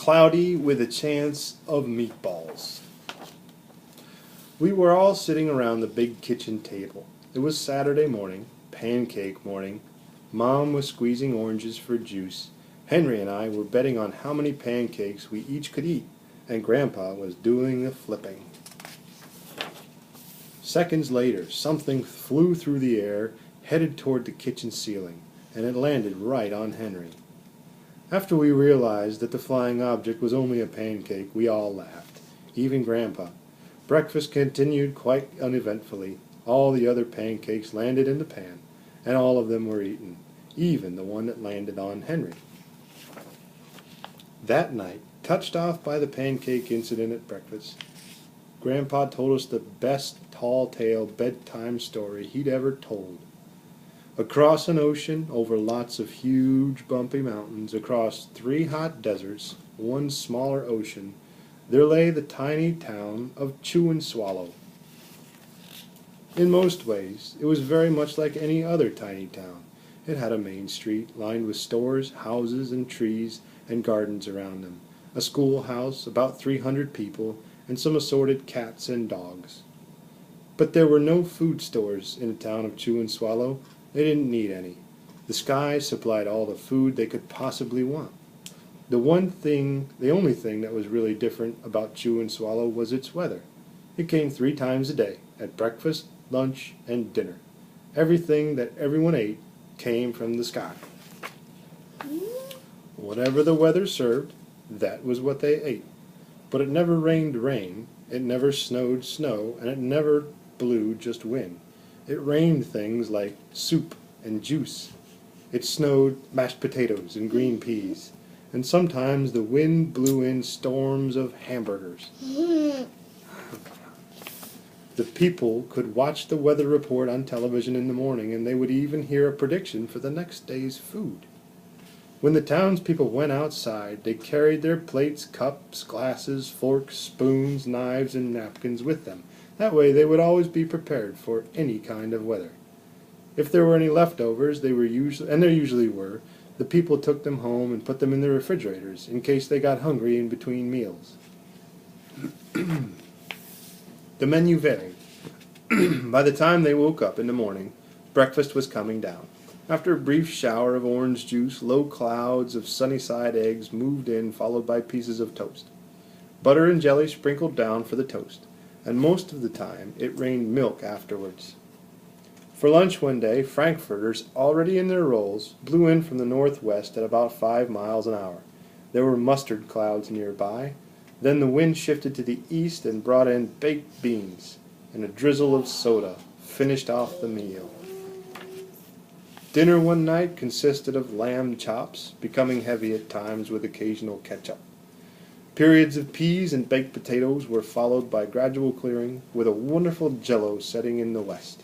cloudy with a chance of meatballs. We were all sitting around the big kitchen table. It was Saturday morning, pancake morning. Mom was squeezing oranges for juice. Henry and I were betting on how many pancakes we each could eat, and Grandpa was doing the flipping. Seconds later, something flew through the air, headed toward the kitchen ceiling, and it landed right on Henry. After we realized that the flying object was only a pancake, we all laughed, even Grandpa. Breakfast continued quite uneventfully. All the other pancakes landed in the pan, and all of them were eaten, even the one that landed on Henry. That night, touched off by the pancake incident at breakfast, Grandpa told us the best tall-tale bedtime story he'd ever told. Across an ocean, over lots of huge bumpy mountains, across 3 hot deserts, 1 smaller ocean, there lay the tiny town of Chew and Swallow. In most ways, it was very much like any other tiny town. It had a main street lined with stores, houses, and trees, and gardens around them, a schoolhouse, about 300 people, and some assorted cats and dogs. But there were no food stores in the town of Chew and Swallow. They didn't need any. The sky supplied all the food they could possibly want. The only thing that was really different about Chew and Swallow was its weather. It came 3 times a day, at breakfast, lunch, and dinner. Everything that everyone ate came from the sky. Whatever the weather served, that was what they ate. But it never rained rain, it never snowed snow, and it never blew just wind. It rained things like soup and juice. It snowed mashed potatoes and green peas. And sometimes the wind blew in storms of hamburgers. The people could watch the weather report on television in the morning, and they would even hear a prediction for the next day's food. When the townspeople went outside, they carried their plates, cups, glasses, forks, spoons, knives, and napkins with them. That way they would always be prepared for any kind of weather. If there were any leftovers, there usually were, the people took them home and put them in the refrigerators in case they got hungry in between meals. The menu varied. By the time they woke up in the morning, breakfast was coming down. After a brief shower of orange juice, low clouds of sunny-side eggs moved in, followed by pieces of toast. Butter and jelly sprinkled down for the toast, and most of the time it rained milk afterwards. For lunch one day, frankfurters, already in their rolls, blew in from the northwest at about 5 miles an hour. There were mustard clouds nearby. Then the wind shifted to the east and brought in baked beans, and a drizzle of soda finished off the meal. Dinner one night consisted of lamb chops, becoming heavy at times with occasional ketchup. Periods of peas and baked potatoes were followed by gradual clearing, with a wonderful jello setting in the west.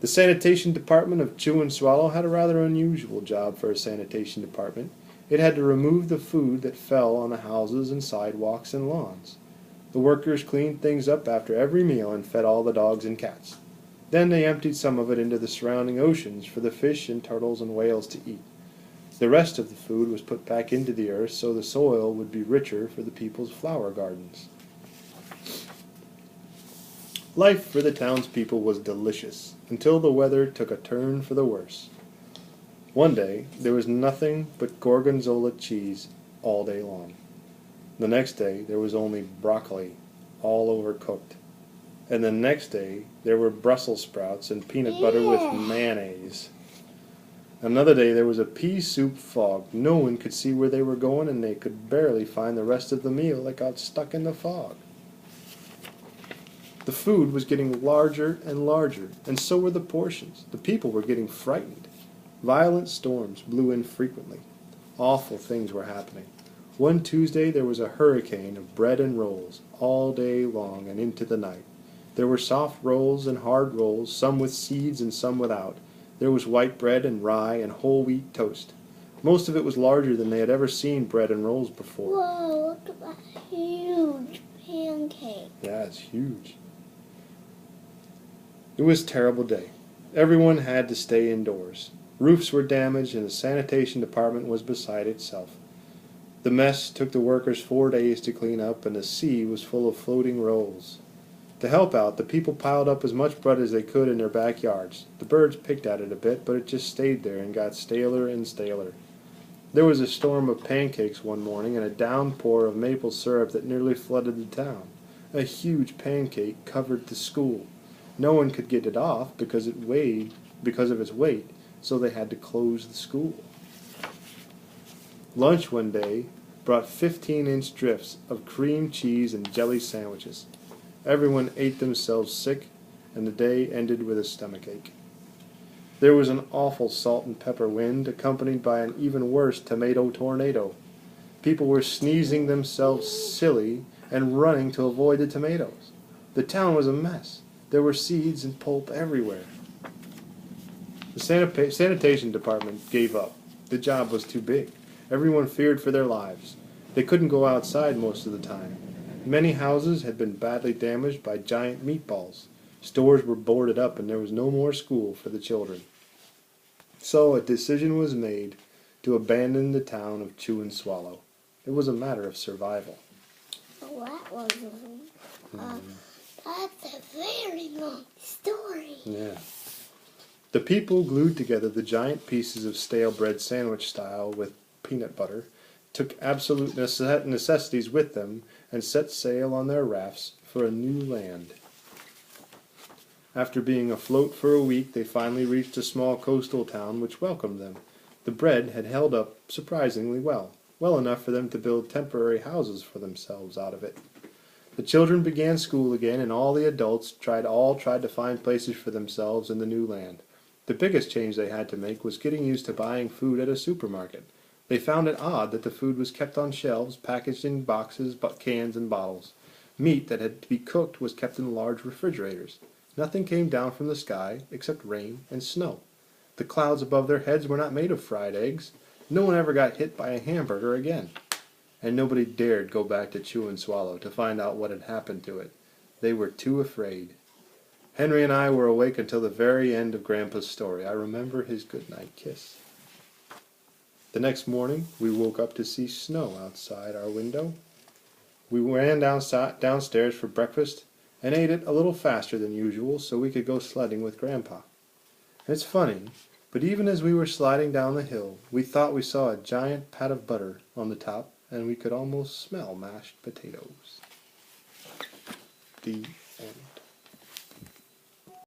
The sanitation department of Chew and Swallow had a rather unusual job for a sanitation department. It had to remove the food that fell on the houses and sidewalks and lawns. The workers cleaned things up after every meal and fed all the dogs and cats. Then they emptied some of it into the surrounding oceans for the fish and turtles and whales to eat. The rest of the food was put back into the earth so the soil would be richer for the people's flower gardens. Life for the townspeople was delicious, until the weather took a turn for the worse. One day, there was nothing but gorgonzola cheese all day long. The next day, there was only broccoli, all overcooked. And the next day, there were Brussels sprouts and peanut butter with mayonnaise. Another day, there was a pea soup fog. No one could see where they were going, and they could barely find the rest of the meal that got stuck in the fog. The food was getting larger and larger, and so were the portions. The people were getting frightened. Violent storms blew in frequently. Awful things were happening. One Tuesday there was a hurricane of bread and rolls, all day long and into the night. There were soft rolls and hard rolls, some with seeds and some without. There was white bread and rye and whole wheat toast. Most of it was larger than they had ever seen bread and rolls before. Whoa, look at that huge pancake. Yeah, it's huge. It was a terrible day. Everyone had to stay indoors. Roofs were damaged and the sanitation department was beside itself. The mess took the workers 4 days to clean up, and the sea was full of floating rolls. To help out, the people piled up as much bread as they could in their backyards. The birds picked at it a bit, but it just stayed there and got staler and staler. There was a storm of pancakes one morning and a downpour of maple syrup that nearly flooded the town. A huge pancake covered the school. No one could get it off because of its weight, so they had to close the school. Lunch one day brought 15-inch drifts of cream cheese and jelly sandwiches. Everyone ate themselves sick, and the day ended with a stomachache. There was an awful salt and pepper wind, accompanied by an even worse tomato tornado. People were sneezing themselves silly and running to avoid the tomatoes. The town was a mess. There were seeds and pulp everywhere. The sanitation department gave up. The job was too big. Everyone feared for their lives. They couldn't go outside most of the time. Many houses had been badly damaged by giant meatballs. Stores were boarded up and there was no more school for the children. So a decision was made to abandon the town of Chew and Swallow. It was a matter of survival. Oh, that's a very long story. Yeah. The people glued together the giant pieces of stale bread sandwich style with peanut butter, took absolute necessities with them, and set sail on their rafts for a new land. After being afloat for a week, they finally reached a small coastal town which welcomed them. The bread had held up surprisingly well enough for them to build temporary houses for themselves out of it. The children began school again, and all the adults tried to find places for themselves in the new land. The biggest change they had to make was getting used to buying food at a supermarket. They found it odd that the food was kept on shelves, packaged in boxes, cans, and bottles. Meat that had to be cooked was kept in large refrigerators. Nothing came down from the sky except rain and snow. The clouds above their heads were not made of fried eggs. No one ever got hit by a hamburger again. And nobody dared go back to Chew and Swallow to find out what had happened to it. They were too afraid. Henry and I were awake until the very end of Grandpa's story. I remember his goodnight kiss. The next morning, we woke up to see snow outside our window. We ran downstairs for breakfast and ate it a little faster than usual so we could go sledding with Grandpa. And it's funny, but even as we were sliding down the hill, we thought we saw a giant pat of butter on the top, and we could almost smell mashed potatoes. The end.